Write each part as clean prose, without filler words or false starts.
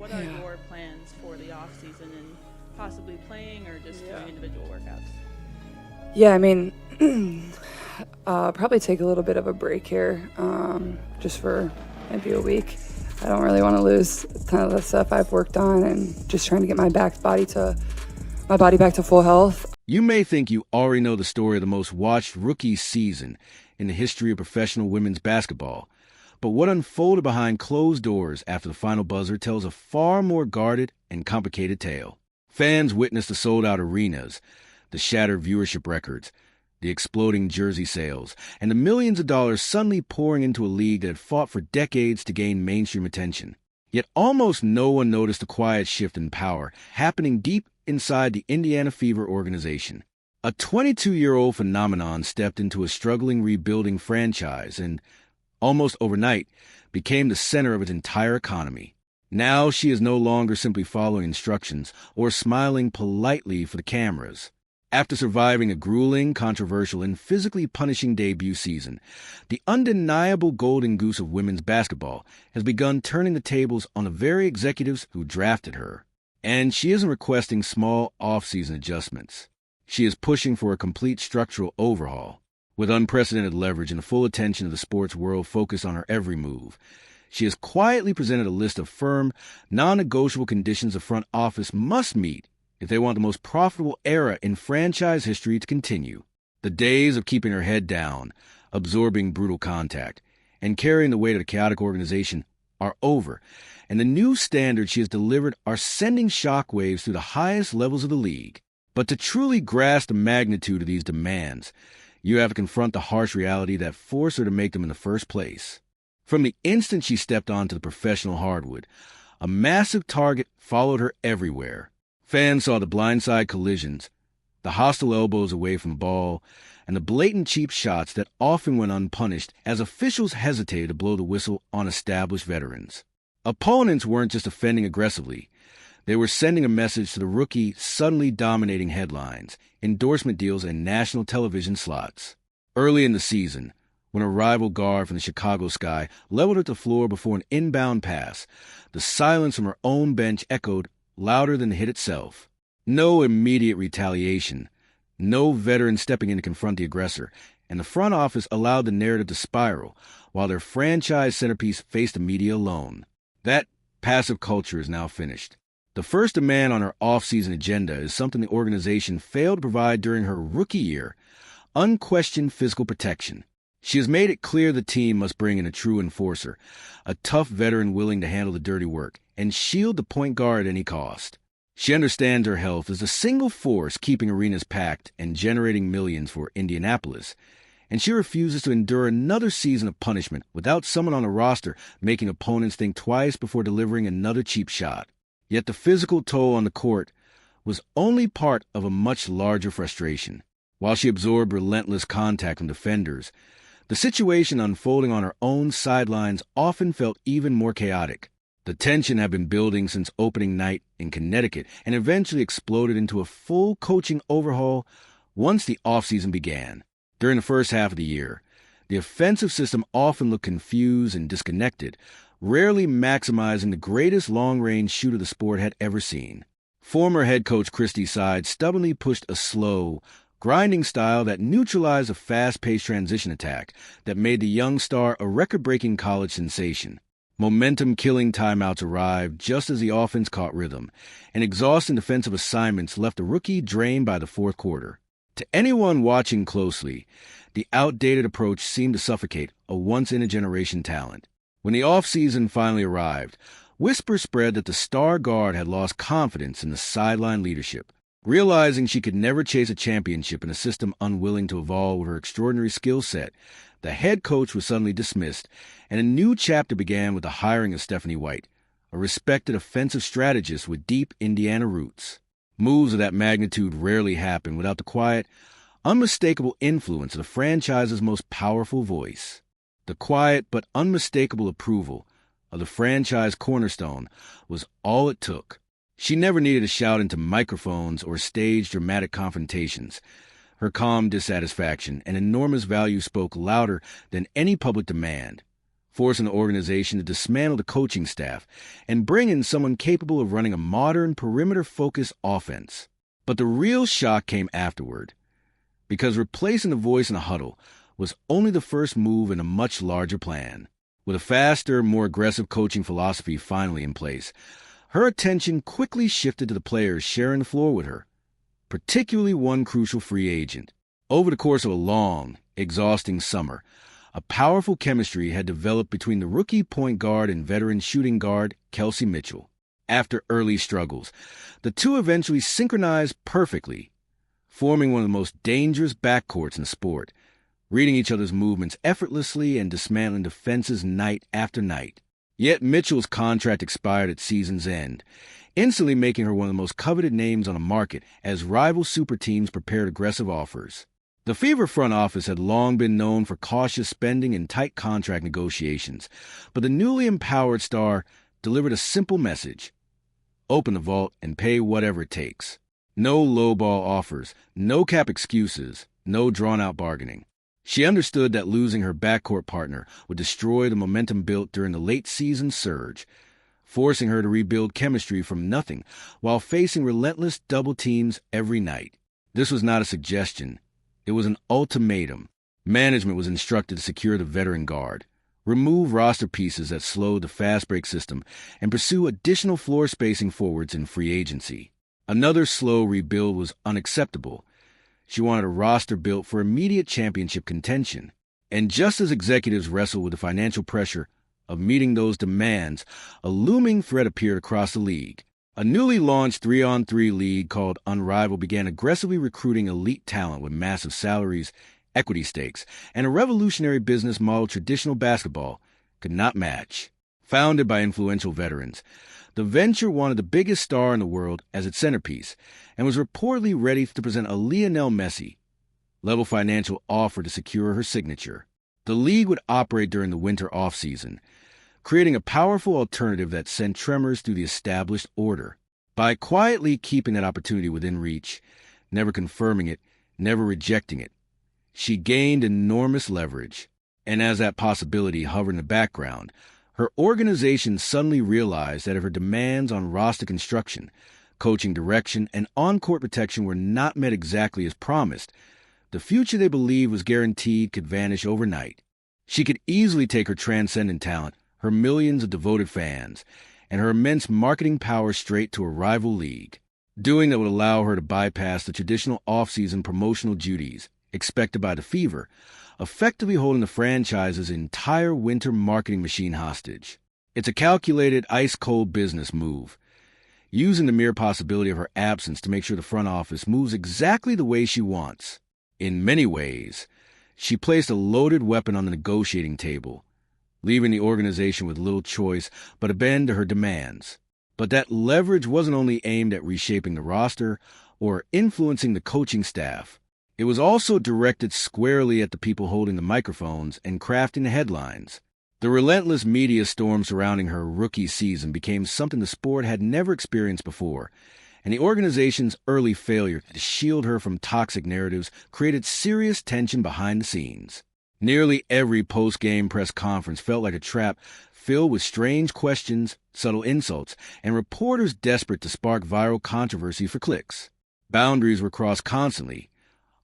what are your plans for the off season and possibly playing or just doing individual workouts? Yeah, I mean, probably take a little bit of a break here, just for maybe a week. I don't really want to lose a ton of the stuff I've worked on, and just trying to get my body back to full health. You may think you already know the story of the most watched rookie season in the history of professional women's basketball. But what unfolded behind closed doors after the final buzzer tells a far more guarded and complicated tale. Fans witnessed the sold-out arenas, the shattered viewership records, the exploding jersey sales, and the millions of dollars suddenly pouring into a league that had fought for decades to gain mainstream attention. Yet almost no one noticed the quiet shift in power happening deep inside the Indiana Fever organization. A 22-year-old phenomenon stepped into a struggling rebuilding franchise and, almost overnight, became the center of its entire economy. Now she is no longer simply following instructions or smiling politely for the cameras. After surviving a grueling, controversial, and physically punishing debut season, the undeniable golden goose of women's basketball has begun turning the tables on the very executives who drafted her. And she isn't requesting small off-season adjustments. She is pushing for a complete structural overhaul. With unprecedented leverage and the full attention of the sports world focused on her every move, she has quietly presented a list of firm, non-negotiable conditions the front office must meet if they want the most profitable era in franchise history to continue. The days of keeping her head down, absorbing brutal contact, and carrying the weight of the chaotic organization are over, and the new standards she has delivered are sending shockwaves through the highest levels of the league. But to truly grasp the magnitude of these demands, you have to confront the harsh reality that forced her to make them in the first place. From the instant she stepped onto the professional hardwood, a massive target followed her everywhere. Fans saw the blindside collisions, the hostile elbows away from the ball, and the blatant cheap shots that often went unpunished as officials hesitated to blow the whistle on established veterans. Opponents weren't just offending aggressively. They were sending a message to the rookie suddenly dominating headlines, endorsement deals, and national television slots. Early in the season, when a rival guard from the Chicago Sky leveled her to the floor before an inbound pass, the silence from her own bench echoed louder than the hit itself. No immediate retaliation, no veteran stepping in to confront the aggressor, and the front office allowed the narrative to spiral while their franchise centerpiece faced the media alone. That passive culture is now finished. The first demand on her off-season agenda is something the organization failed to provide during her rookie year: unquestioned physical protection. She has made it clear the team must bring in a true enforcer, a tough veteran willing to handle the dirty work and shield the point guard at any cost. She understands her health is the single force keeping arenas packed and generating millions for Indianapolis, and she refuses to endure another season of punishment without someone on the roster making opponents think twice before delivering another cheap shot. Yet the physical toll on the court was only part of a much larger frustration. While she absorbed relentless contact from defenders, the situation unfolding on her own sidelines often felt even more chaotic. The tension had been building since opening night in Connecticut and eventually exploded into a full coaching overhaul once the offseason began. During the first half of the year, the offensive system often looked confused and disconnected, rarely maximizing the greatest long-range shooter the sport had ever seen. Former head coach Christie Side stubbornly pushed a slow, grinding style that neutralized a fast-paced transition attack that made the young star a record-breaking college sensation. Momentum-killing timeouts arrived just as the offense caught rhythm, and exhausting defensive assignments left the rookie drained by the fourth quarter. To anyone watching closely, the outdated approach seemed to suffocate a once-in-a-generation talent. When the offseason finally arrived, whispers spread that the star guard had lost confidence in the sideline leadership. Realizing she could never chase a championship in a system unwilling to evolve with her extraordinary skill set, the head coach was suddenly dismissed, and a new chapter began with the hiring of Stephanie White, a respected offensive strategist with deep Indiana roots. Moves of that magnitude rarely happen without the quiet, unmistakable influence of the franchise's most powerful voice. The quiet but unmistakable approval of the franchise cornerstone was all it took. She never needed to shout into microphones or stage dramatic confrontations. Her calm dissatisfaction and enormous value spoke louder than any public demand. forcing the organization to dismantle the coaching staff and bring in someone capable of running a modern, perimeter-focused offense. But the real shock came afterward, because replacing the voice in a huddle was only the first move in a much larger plan. With a faster, more aggressive coaching philosophy finally in place, her attention quickly shifted to the players sharing the floor with her, particularly one crucial free agent. Over the course of a long, exhausting summer, a powerful chemistry had developed between the rookie point guard and veteran shooting guard Kelsey Mitchell. After early struggles, the two eventually synchronized perfectly, forming one of the most dangerous backcourts in the sport, reading each other's movements effortlessly and dismantling defenses night after night. Yet Mitchell's contract expired at season's end, instantly making her one of the most coveted names on the market as rival super teams prepared aggressive offers. The Fever front office had long been known for cautious spending and tight contract negotiations, but the newly empowered star delivered a simple message: open the vault and pay whatever it takes. No lowball offers, no cap excuses, no drawn-out bargaining. She understood that losing her backcourt partner would destroy the momentum built during the late-season surge, forcing her to rebuild chemistry from nothing while facing relentless double teams every night. This was not a suggestion. It was an ultimatum. Management was instructed to secure the veteran guard, remove roster pieces that slowed the fast break system, and pursue additional floor spacing forwards in free agency. Another slow rebuild was unacceptable. She wanted a roster built for immediate championship contention. And just as executives wrestled with the financial pressure of meeting those demands, a looming threat appeared across the league. A newly launched 3-on-3 league called Unrivaled began aggressively recruiting elite talent with massive salaries, equity stakes, and a revolutionary business model traditional basketball could not match. Founded by influential veterans, the venture wanted the biggest star in the world as its centerpiece and was reportedly ready to present a Lionel Messi-level financial offer to secure her signature. The league would operate during the winter off-season, creating a powerful alternative that sent tremors through the established order. By quietly keeping that opportunity within reach, never confirming it, never rejecting it, she gained enormous leverage. And as that possibility hovered in the background, her organization suddenly realized that if her demands on roster construction, coaching direction, and on-court protection were not met exactly as promised, the future they believed was guaranteed could vanish overnight. She could easily take her transcendent talent, her millions of devoted fans, and her immense marketing power straight to a rival league, doing that would allow her to bypass the traditional off-season promotional duties expected by the Fever, effectively holding the franchise's entire winter marketing machine hostage. It's a calculated, ice-cold business move, using the mere possibility of her absence to make sure the front office moves exactly the way she wants. In many ways, she placed a loaded weapon on the negotiating table, leaving the organization with little choice but to bend to her demands. But that leverage wasn't only aimed at reshaping the roster or influencing the coaching staff. It was also directed squarely at the people holding the microphones and crafting the headlines. The relentless media storm surrounding her rookie season became something the sport had never experienced before, and the organization's early failure to shield her from toxic narratives created serious tension behind the scenes. Nearly every post-game press conference felt like a trap filled with strange questions, subtle insults, and reporters desperate to spark viral controversy for clicks. Boundaries were crossed constantly.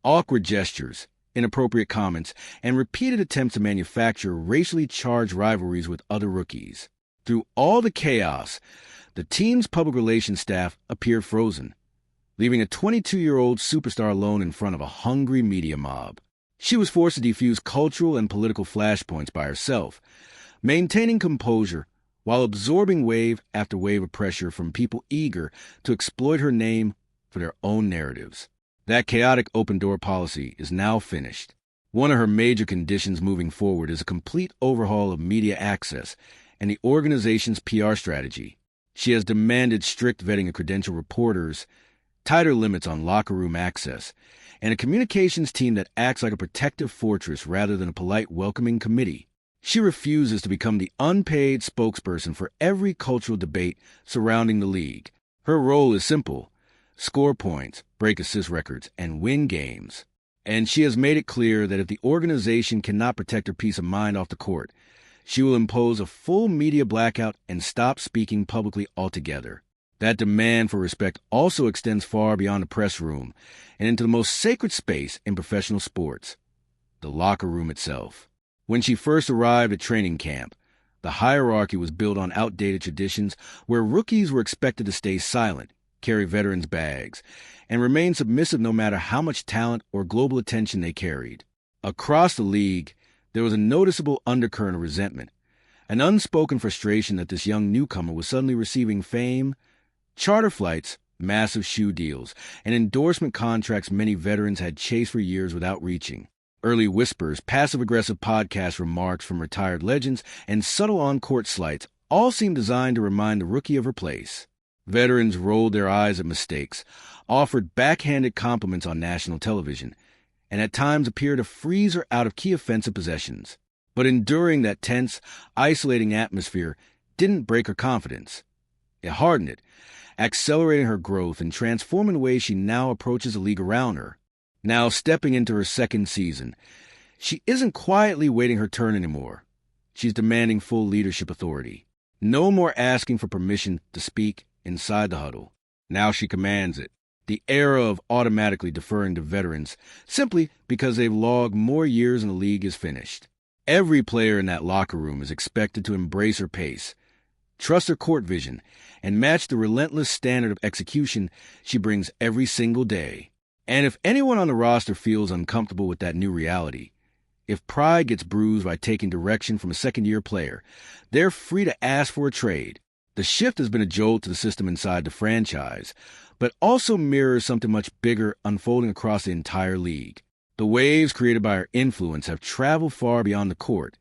Awkward gestures, inappropriate comments, and repeated attempts to manufacture racially charged rivalries with other rookies. Through all the chaos, the team's public relations staff appeared frozen, leaving a 22-year-old superstar alone in front of a hungry media mob. She was forced to defuse cultural and political flashpoints by herself, maintaining composure while absorbing wave after wave of pressure from people eager to exploit her name for their own narratives. That chaotic open-door policy is now finished. One of her major conditions moving forward is a complete overhaul of media access and the organization's PR strategy. She has demanded strict vetting of credentialed reporters, tighter limits on locker room access, and a communications team that acts like a protective fortress rather than a polite welcoming committee. She refuses to become the unpaid spokesperson for every cultural debate surrounding the league. Her role is simple: score points, break assist records, and win games. And she has made it clear that if the organization cannot protect her peace of mind off the court, She will impose a full media blackout and stop speaking publicly altogether. That demand for respect also extends far beyond the press room and into the most sacred space in professional sports, the locker room itself. When she first arrived at training camp, the hierarchy was built on outdated traditions where rookies were expected to stay silent, carry veterans' bags, and remain submissive no matter how much talent or global attention they carried. Across the league, there was a noticeable undercurrent of resentment, an unspoken frustration that this young newcomer was suddenly receiving fame, charter flights, massive shoe deals, and endorsement contracts many veterans had chased for years without reaching. Early whispers, passive-aggressive podcast remarks from retired legends, and subtle on-court slights all seemed designed to remind the rookie of her place. Veterans rolled their eyes at mistakes, offered backhanded compliments on national television, and at times appeared to freeze her out of key offensive possessions. But enduring that tense, isolating atmosphere didn't break her confidence. It hardened it, accelerating her growth and transforming the way she now approaches the league around her. Now stepping into her second season, she isn't quietly waiting her turn anymore. She's demanding full leadership authority. No more asking for permission to speak inside the huddle. Now she commands it. The era of automatically deferring to veterans simply because they've logged more years in the league is finished. Every player in that locker room is expected to embrace her pace, trust her court vision, and match the relentless standard of execution she brings every single day. And if anyone on the roster feels uncomfortable with that new reality, if pride gets bruised by taking direction from a second-year player, they're free to ask for a trade. The shift has been a jolt to the system inside the franchise, but also mirrors something much bigger unfolding across the entire league. The waves created by her influence have traveled far beyond the court,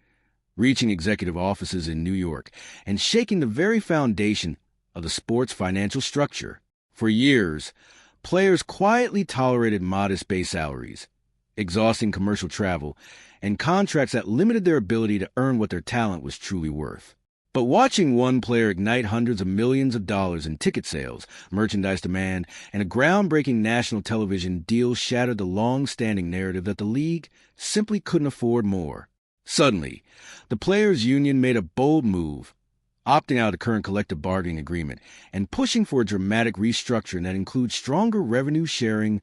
reaching executive offices in New York and shaking the very foundation of the sport's financial structure. For years, players quietly tolerated modest base salaries, exhausting commercial travel, and contracts that limited their ability to earn what their talent was truly worth. But watching one player ignite hundreds of millions of dollars in ticket sales, merchandise demand, and a groundbreaking national television deal shattered the long-standing narrative that the league simply couldn't afford more. Suddenly, the players' union made a bold move, opting out of the current collective bargaining agreement and pushing for a dramatic restructuring that includes stronger revenue sharing,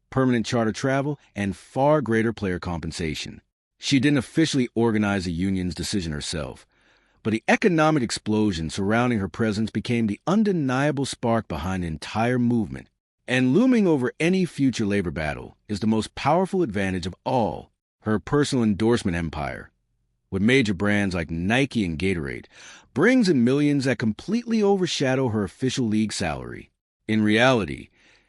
permanent charter travel, and far greater player compensation. She didn't officially organize the union's decision herself, but the economic explosion surrounding her presence became the undeniable spark behind the entire movement. And looming over any future labor battle is the most powerful advantage of all, her personal endorsement empire. With major brands like Nike and Gatorade, brings in millions that completely overshadow her official league salary. In reality,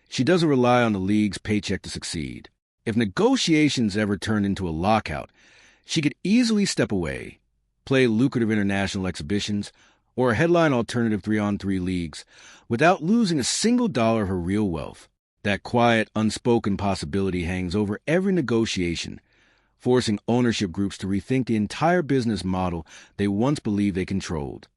she doesn't rely on the league's paycheck to succeed. If negotiations ever turned into a lockout, she could easily step away, play lucrative international exhibitions, or headline alternative 3-on-3 leagues without losing a single dollar of her real wealth. That quiet, unspoken possibility hangs over every negotiation, forcing ownership groups to rethink the entire business model they once believed they controlled.